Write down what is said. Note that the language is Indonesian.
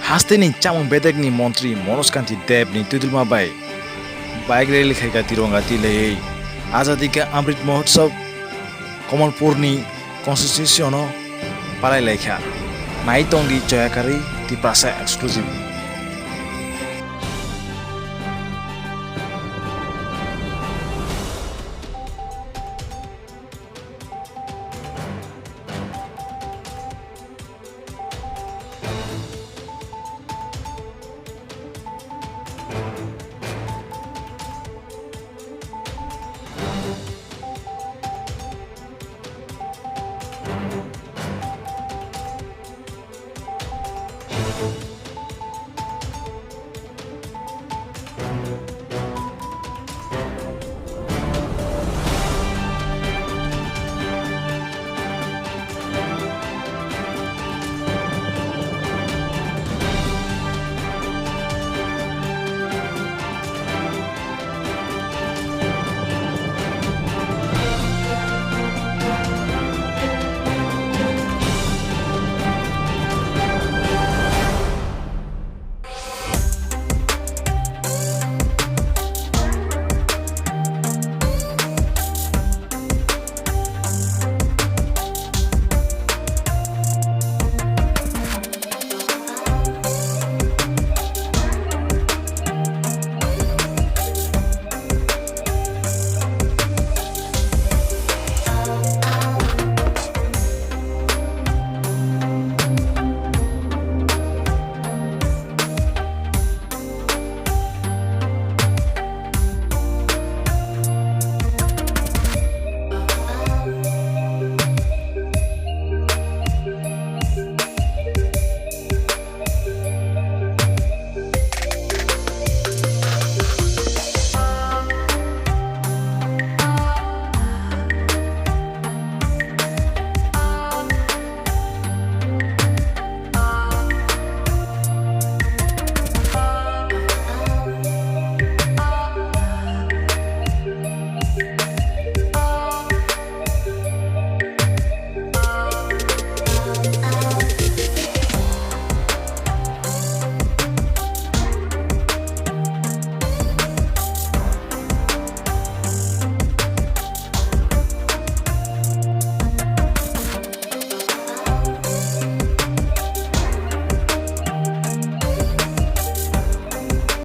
Hastini chamung bedek ni Montri Manuj Kanti Deb ni Tudulma bai bike rally khaika tironga tilei Ajadi ka Amrit Mahotsav Kamalpur ni constitution palai laikha nai tong di joyakari di prasa exclusive